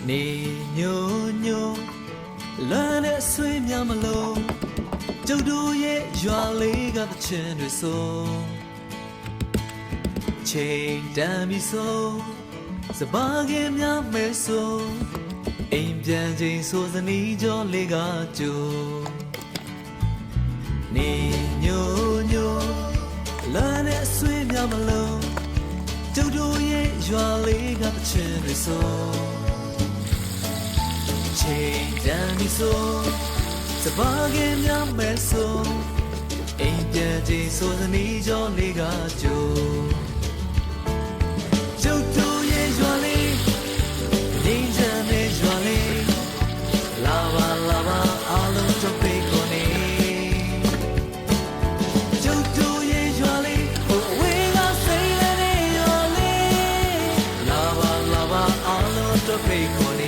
နေညိုညိုလမ်းနဲ့ဆွေးများမလို့ကျုပ်တို့ရဲ့ရွာလေးကသချင်းတွေဆိုချိန်တန်ပြီဆိုစပါးကင်များမဲဆိုအိမ်ပြန်ချိန်ဆိုစနီးကြောလေးကကြိုနေညိုညိုလမ်းနဲ့ဆွေးများမလို့ကျုပ်တို့ရဲ့ရွာလေးကသချင်းတွေဆိုချိန်တန်ပြီဆိုစပါးကင်များမဲဆိုအိမ်ပြန်ချိန်ဆိုစနီးကြောလေးကကြိုကျုပ်တို့ရဲ့ရွာလေးနေကြတဲ့ရွာလေးလာပါလာပါအားလုံးတို့ပြေကိုနေကျုပ်တို့ရဲ့ရွာလေးဟိုဝေးကစိတ်လည်းရွာလေးလာပါလာပါအားလုံးတို့ပြေကိုနေ